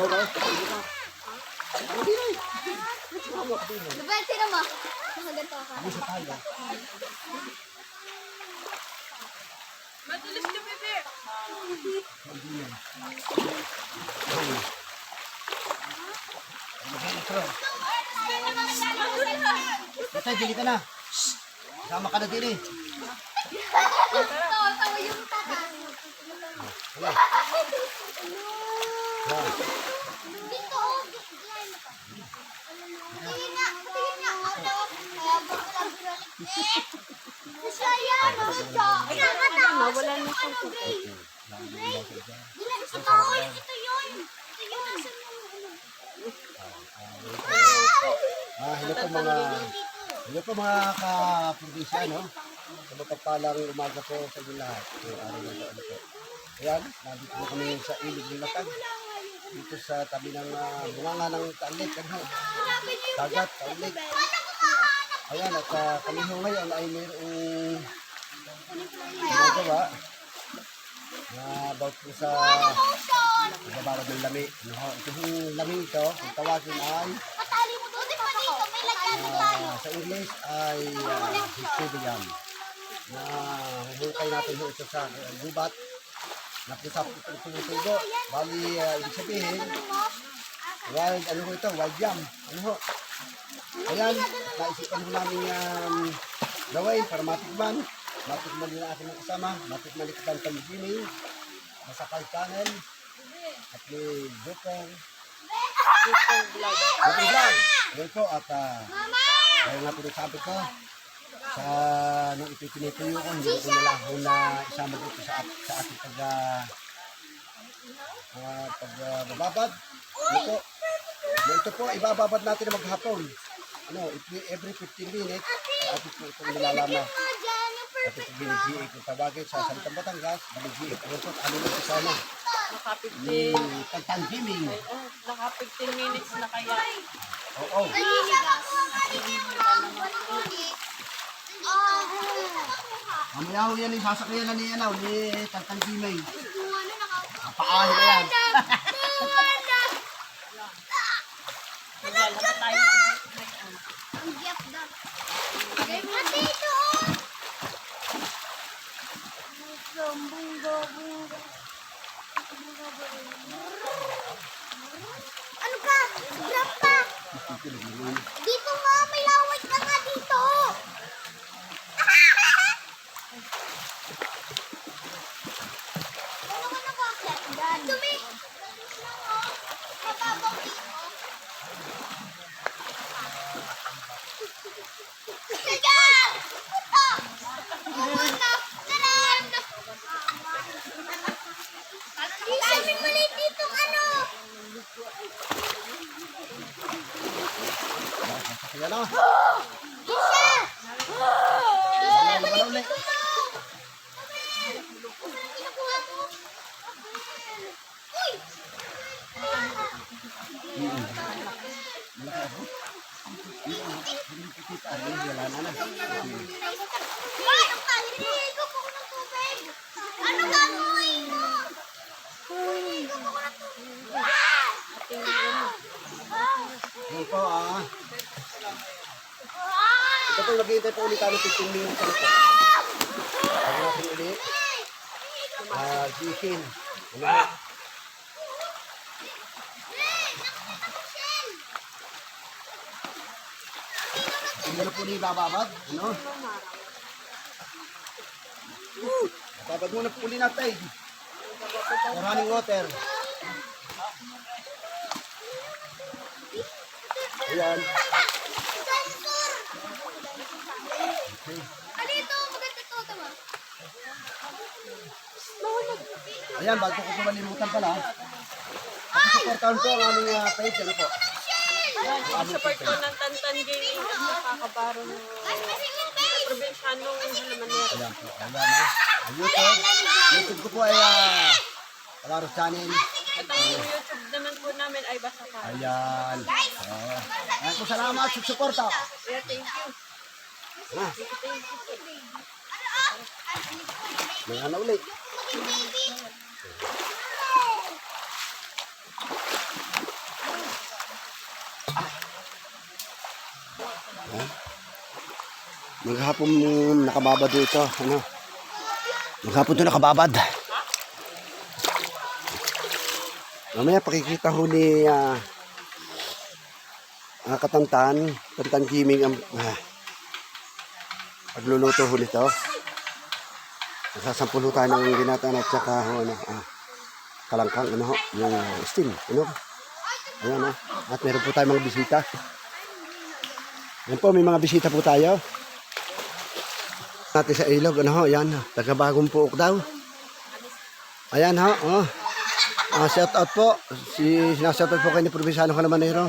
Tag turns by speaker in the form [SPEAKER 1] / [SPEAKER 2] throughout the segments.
[SPEAKER 1] Dapat sino mo? Nakaganto ka.
[SPEAKER 2] Madalas ka, bebe.
[SPEAKER 3] Matay, dili ka na. Sama ka na din eh.
[SPEAKER 1] Tawa yung tata. Dito. Tingin nga. Masaya.
[SPEAKER 2] Wala na siyang puti.
[SPEAKER 1] Ito yun.
[SPEAKER 3] Hello po mga ka-probinsya, no? Sa mapagpalang umaga po sa inyo lahat. Araw na ano po. Ayan, nandito po kami sa ilig ng latag. Dito sa tabi ng bunganga ng Taulig. Dagat, Taulig. Ayan, at kami ho ngayon ay mayroong ginagawa na about po sa babawad ng lami. Ito yung lami ito, kung tawagin ay
[SPEAKER 1] Patali mo doon. May lagyan na tayo.
[SPEAKER 3] sa English ay historyam. Na huhukay natin ho ito sa gubat. Napisap ito tumutugo. Bali, ibig sabihin, wild, ano ho ito? Wild yam. Ano ho? Ayan, naisipan ho namin yan gawin para matikman. Matikman din ang aking mga kasama. Matikman ni Kapal Kamigini. Masakal Channel. At ni Jokong. Jokong Vlog. Ayan po, at ayun nga pinasabi ko. Sa nung ipipinituyo ko, hindi ko nila ho na isama dito sa ating pagbababad. Ito po, ibababad natin na maghapon. Every 15 minutes, atin po itong nilalama. At ito binigay kung tawagin sa Salitang Batangas, binigay. Ano po, ano lang sa sana?
[SPEAKER 2] Naka 15.
[SPEAKER 3] Pagtangiming.
[SPEAKER 2] Naka 15 minutes na kaya.
[SPEAKER 3] Oo. Mamaya ho yan yung sasakyan na niya na, ni Tantangiming. Napaahin na yan.
[SPEAKER 2] Naglalaka tayo.
[SPEAKER 1] Ang giyak daw. Ate, ito ano ka? Grab pa. Dito nga, may laway ka nga dito. Ano ka nakakit? Dumi. Mababaw dito. Sige! Puto! Puto! Taran! Dami maliit ditong ano!
[SPEAKER 3] Sasakyan na.
[SPEAKER 1] Isa! Isa! Maliit tulong! Kinukuha mo? Uy!
[SPEAKER 3] Wala na.
[SPEAKER 1] Ano ka? Hinihigo ko ng tubig! Ano gagawin mo? Hinihigo ko ng tubig!
[SPEAKER 3] Yan po Ito po, mag-iintay po ulit kami 15 minutes. Ano po? Bago natin ulit. Gisin. Ano po? Hindi na po niya bababad. Ano? Bababad muna po ulit natin. For running water. Ayan.
[SPEAKER 1] Sensor! Ano ito? Maganda ito. Tama.
[SPEAKER 3] Ayan, bago ko kumalimutan pala. Pakisuportahan po ang aming page. Ano po?
[SPEAKER 2] Yan, support ko ng Tantan Gaming at nakakabaro ng probinsyano ng Halamanera.
[SPEAKER 3] Ayan po. Ayan YouTube. YouTube ko po ay Kalaros Channel.
[SPEAKER 2] At ang YouTube naman po namin ay Basa ka.
[SPEAKER 3] Ayan. Ayan po, salamat sa suporta.
[SPEAKER 2] Yeah, thank you.
[SPEAKER 3] May ano ulit. Maghapon nakababad dito. Ano? Maghapon ito nakababad. Mamaya pakikita ho ni Katantan Gaming ang pagluluto ho nito. Sasampul ho tayo ng ginatan at saka ho, kalangkang, ano ho, yung steam, ano. Ayan ho. At meron po tayo mga bisita. Ayan po, may mga bisita po tayo. Natin sa ilog, ano ho, yan, taga-bagong puok daw. Ayan ho, oh. Shout out po. Sinashout out po kayo ni Provinciano Calamanero.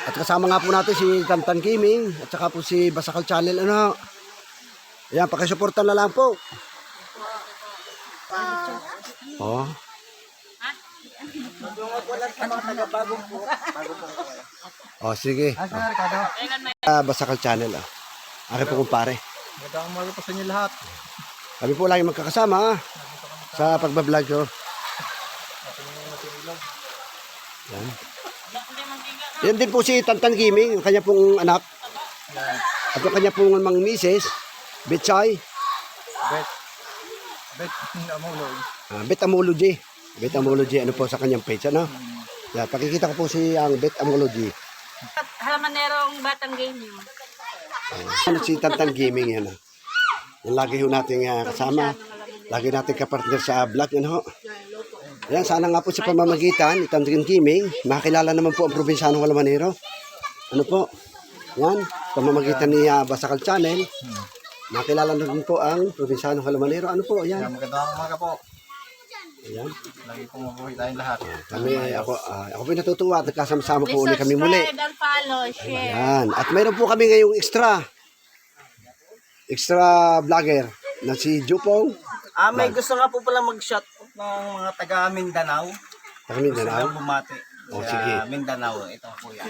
[SPEAKER 3] At kasama nga po natin si Tantan Gaming at saka po si Basakal Channel, ano. Ayan, pakisuportan na lang po. Oh. Oh, sige. Basakal Channel, ah. Akin po kumpare.
[SPEAKER 4] Magandang umaga po sa inyo lahat.
[SPEAKER 3] Kami po lagi magkakasama sa pagbablog ko. Yan. Yan din po si Tantan Gaming, ang kanya pong anak. At ang kanya pong mga misis, Betchay. Betamology. Betamology, ano po sa kanyang page, ano? Yan, pakikita ko po si ang Betamology.
[SPEAKER 2] Halamanero ang batang gaming.
[SPEAKER 3] Ano si Tantan Gaming yan, ah. Yung lagi ho nating kasama. Lagi natin kapartner sa vlog, ano. Yan, sana nga po sa pamamagitan ni Tantan Gaming, makilala naman po ang Provinciano Calamanero. Ano po? Yan, pamamagitan ni Basakal Channel. Makilala naman po ang Provinciano Calamanero. Ano po? Yan.
[SPEAKER 4] Magandang umaga po.
[SPEAKER 3] Ayan.
[SPEAKER 4] Lagi pong mabuhay tayong lahat.
[SPEAKER 3] Ako po natutuwa at kasama-sama po ulit kami muli.
[SPEAKER 2] Subscribe and follow, share.
[SPEAKER 3] Ayan. At mayroon po kami ngayong extra vlogger na si Jupong.
[SPEAKER 4] May gusto nga po pala mag-shot ng mga taga Mindanao.
[SPEAKER 3] Taga Mindanao.
[SPEAKER 4] Gusto lang bumati.
[SPEAKER 3] Oh,
[SPEAKER 4] Sa
[SPEAKER 3] sige.
[SPEAKER 4] Mindanao. Ito po yan.